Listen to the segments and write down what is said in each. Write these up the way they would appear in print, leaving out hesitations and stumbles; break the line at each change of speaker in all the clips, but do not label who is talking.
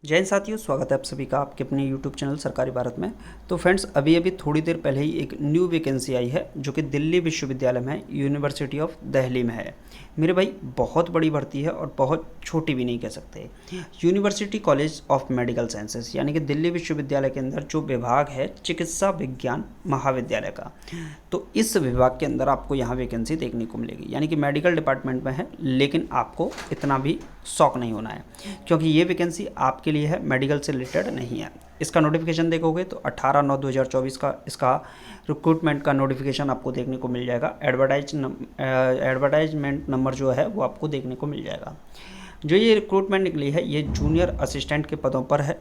जय हिंद साथियों, स्वागत है आप सभी का आपके अपने YouTube चैनल सरकारी भारत में। तो फ्रेंड्स, अभी थोड़ी देर पहले ही एक न्यू वैकेंसी आई है जो कि दिल्ली विश्वविद्यालय में है, यूनिवर्सिटी ऑफ दिल्ली में है। मेरे भाई, बहुत बड़ी भर्ती है और बहुत छोटी भी नहीं कह सकते। University college of medical sciences यानी कि दिल्ली विश्वविद्यालय के अंदर जो विभाग है चिकित्सा विज्ञान महाविद्यालय का, तो इस विभाग के अंदर आपको यहाँ वैकेंसी देखने को मिलेगी। यानी कि मेडिकल डिपार्टमेंट में है, लेकिन आपको इतना भी शौक नहीं होना है क्योंकि ये वैकेंसी आपके लिए है, मेडिकल से रिलेटेड नहीं है। इसका नोटिफिकेशन देखोगे तो 18/9/2024 का इसका रिक्रूटमेंट का नोटिफिकेशन आपको देखने को मिल जाएगा। एडवर्टाइजमेंट नंबर जो है वो आपको देखने को मिल जाएगा। जो ये रिक्रूटमेंट निकली है ये जूनियर असिस्टेंट के पदों पर है।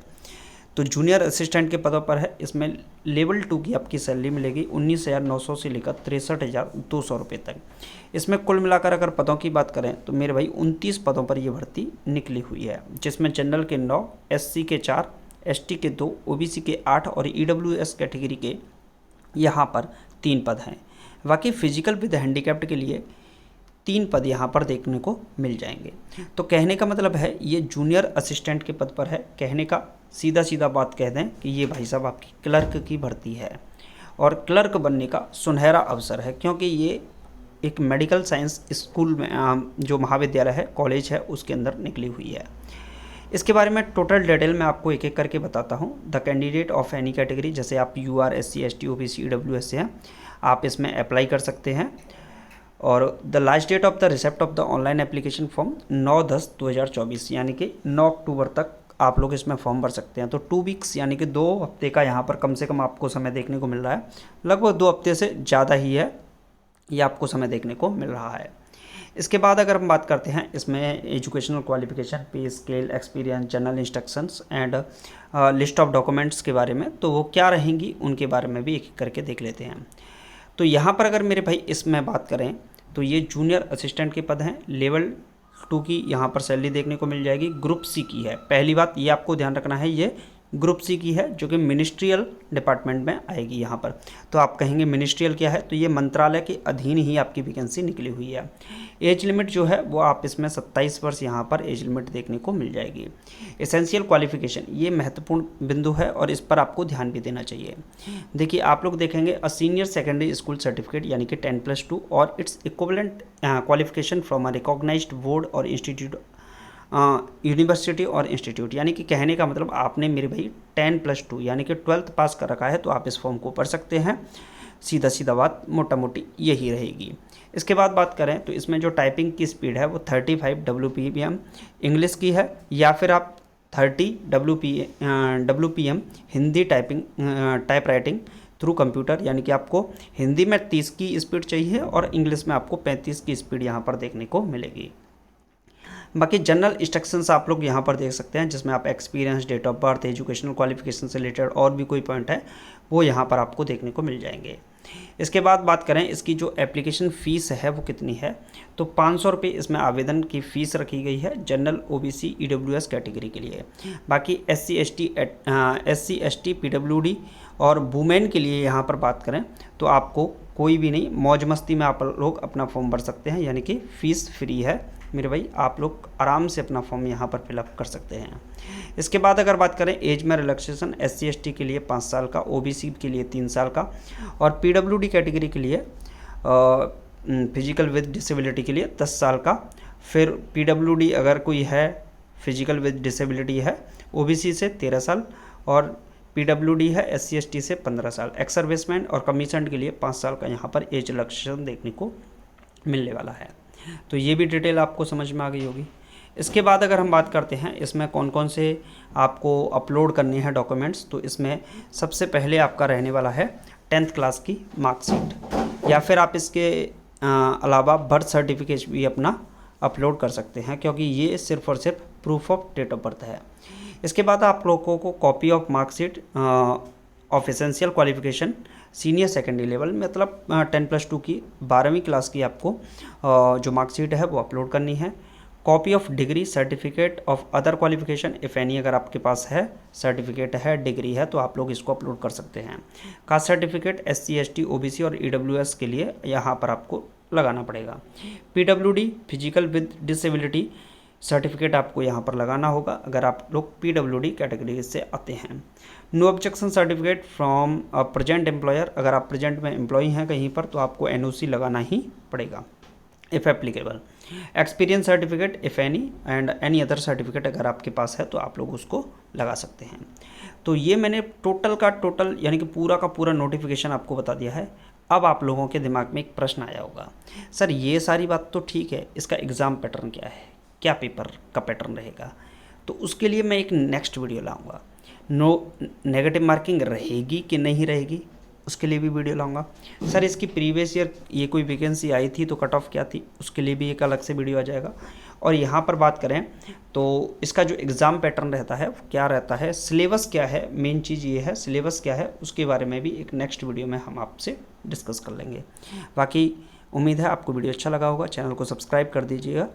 तो जूनियर असिस्टेंट के पदों पर है, इसमें लेवल 2 की आपकी सैलरी मिलेगी 19,900 से लेकर 63,200 रुपये तक। इसमें कुल मिलाकर अगर पदों की बात करें तो मेरे भाई 29 पदों पर ये भर्ती निकली हुई है, जिसमें जनरल के 9, SC के 4, ST के 2, OBC के 8 और EWS कैटेगरी के यहाँ पर 3 पद हैं। बाकी फिजिकल विद हैंडीकैप्ड के लिए 3 पद यहाँ पर देखने को मिल जाएंगे। तो कहने का मतलब है ये जूनियर असिस्टेंट के पद पर है। कहने का सीधा सीधा बात कह दें कि ये भाई साहब आपकी क्लर्क की भर्ती है और क्लर्क बनने का सुनहरा अवसर है, क्योंकि ये एक मेडिकल साइंस स्कूल में जो महाविद्यालय है, कॉलेज है, उसके अंदर निकली हुई है। इसके बारे में टोटल डिटेल मैं आपको एक एक करके बताता हूँ। The candidate of any category, जैसे आप UR SC ST OBC EWS से हैं, आप इसमें अप्लाई कर सकते हैं। और the last date of the receipt of the online application form 9/10/2024 यानी कि 9 अक्टूबर तक आप लोग इसमें फॉर्म भर सकते हैं। तो 2 वीक्स यानी कि 2 हफ्ते का यहाँ पर कम से कम आपको समय देखने को मिल रहा है। लगभग 2 हफ्ते से ज़्यादा ही है, ये आपको समय देखने को मिल रहा है। इसके बाद अगर हम बात करते हैं इसमें एजुकेशनल क्वालिफिकेशन, पे scale, experience, general instructions and list of documents के बारे में, तो वो क्या रहेंगी उनके बारे में भी एक एक करके देख लेते हैं। तो यहाँ पर अगर मेरे भाई इसमें बात करें तो ये जूनियर असिस्टेंट के पद हैं। लेवल 2 की यहाँ पर सैलरी देखने को मिल जाएगी। ग्रुप C की है। पहली बात ये आपको ध्यान रखना है, ये ग्रुप C की है जो कि मिनिस्ट्रियल डिपार्टमेंट में आएगी यहाँ पर। तो आप कहेंगे मिनिस्ट्रियल क्या है, तो ये मंत्रालय के अधीन ही आपकी वैकेंसी निकली हुई है। एज लिमिट जो है वो आप इसमें 27 वर्ष यहाँ पर एज लिमिट देखने को मिल जाएगी। एसेंशियल क्वालिफिकेशन ये महत्वपूर्ण बिंदु है और इस पर आपको ध्यान भी देना चाहिए। देखिए, आप लोग देखेंगे a senior secondary school certificate यानी कि 10+2 और its equivalent qualification from a recognised board और इंस्टीट्यूट, यूनिवर्सिटी और इंस्टीट्यूट। यानी कि कहने का मतलब आपने मेरे भाई 10+2 यानी कि 12th पास कर रखा है तो आप इस फॉर्म को भर सकते हैं। सीधा सीधा बात मोटा मोटी यही रहेगी। इसके बाद बात करें तो इसमें जो टाइपिंग की स्पीड है वो 35 WPM इंग्लिश की है, या फिर आप 30 WPM Hindi type writing through computer, यानी कि आपको हिंदी में 30 की स्पीड चाहिए और इंग्लिश में आपको 35 की स्पीड यहाँ पर देखने को मिलेगी। बाकी जनरल इंस्ट्रक्शंस आप लोग यहाँ पर देख सकते हैं, जिसमें आप experience, date of birth, educational qualification से रिलेटेड और भी कोई पॉइंट है वो यहाँ पर आपको देखने को मिल जाएंगे। इसके बाद बात करें इसकी जो एप्लीकेशन फ़ीस है वो कितनी है, तो 500 रुपये इसमें आवेदन की फ़ीस रखी गई है जनरल OBC EWS कैटेगरी के लिए। बाकी SC ST PWD और वुमेन के लिए यहाँ पर बात करें तो आपको कोई भी नहीं, मौज मस्ती में आप लोग अपना फॉर्म भर सकते हैं, यानी कि फ़ीस फ्री है मेरे भाई। आप लोग आराम से अपना फॉर्म यहाँ पर फिलअप कर सकते हैं। इसके बाद अगर बात करें एज में रिलैक्सेशन, SC ST के लिए 5 साल का, OBC के लिए 3 साल का और PWD कैटेगरी के लिए फिजिकल विद डिसेबिलिटी के लिए 10 साल का। फिर PWD अगर कोई है, फिजिकल विद डिसेबिलिटी है, OBC से 13 साल और PWD है SC ST से 15 साल। एक्स सर्विसमैन और कमीशन के लिए 5 साल का यहाँ पर एज रिलैक्सेशन देखने को मिलने वाला है। तो ये भी डिटेल आपको समझ में आ गई होगी। इसके बाद अगर हम बात करते हैं इसमें कौन कौन से आपको अपलोड करने हैं डॉक्यूमेंट्स, तो इसमें सबसे पहले आपका रहने वाला है 10th क्लास की मार्कशीट, या फिर आप इसके अलावा बर्थ सर्टिफिकेट भी अपना अपलोड कर सकते हैं, क्योंकि ये सिर्फ और सिर्फ proof of date of birth है। इसके बाद आप लोगों को copy of marksheet of essential qualification senior secondary level, मतलब 10+2 की 12वीं क्लास की आपको जो मार्कशीट है वो अपलोड करनी है। Copy of degree, certificate of other qualification if any, अगर आपके पास है, सर्टिफिकेट है, डिग्री है, तो आप लोग इसको अपलोड कर सकते हैं। Caste certificate SC ST OBC और EWS के लिए यहाँ पर आपको लगाना पड़ेगा। PWD physical with disability certificate आपको यहाँ पर लगाना होगा अगर आप लोग PWD कैटेगरी से आते हैं। No objection certificate from a present employer, अगर आप प्रेजेंट में एम्प्लॉय हैं कहीं पर तो आपको NOC लगाना ही पड़ेगा if applicable. Experience certificate if any and any other certificate अगर आपके पास है तो आप लोग उसको लगा सकते हैं। तो ये मैंने टोटल का टोटल यानी कि पूरा का पूरा नोटिफिकेशन आपको बता दिया है। अब आप लोगों के दिमाग में एक प्रश्न आया होगा, सर ये सारी बात तो ठीक है, इसका एग्ज़ाम पैटर्न क्या है, क्या पेपर का पैटर्न रहेगा? तो उसके लिए मैं एक नेक्स्ट वीडियो लाऊंगा। नेगेटिव मार्किंग रहेगी कि नहीं रहेगी उसके लिए भी वीडियो लाऊंगा। सर इसकी प्रीवियस ईयर ये कोई वैकेंसी आई थी तो कट ऑफ क्या थी, उसके लिए भी एक अलग से वीडियो आ जाएगा। और यहाँ पर बात करें तो इसका जो एग्ज़ाम पैटर्न रहता है क्या रहता है, सिलेबस क्या है, मेन चीज़ ये है सिलेबस क्या है, उसके बारे में भी एक नेक्स्ट वीडियो में हम आपसे डिस्कस कर लेंगे। बाकी उम्मीद है आपको वीडियो अच्छा लगा होगा, चैनल को सब्सक्राइब कर दीजिएगा।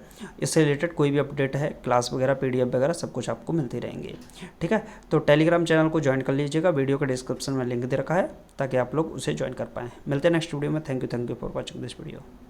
इससे रिलेटेड कोई भी अपडेट है, क्लास वगैरह PDF वगैरह सब कुछ आपको मिलते रहेंगे, ठीक है। तो टेलीग्राम चैनल को ज्वाइन कर लीजिएगा, वीडियो के डिस्क्रिप्शन में लिंक दे रखा है ताकि आप लोग उसे ज्वाइन कर पाएँ। मिलते हैं नेक्स्ट वीडियो में। Thank you for watching this video.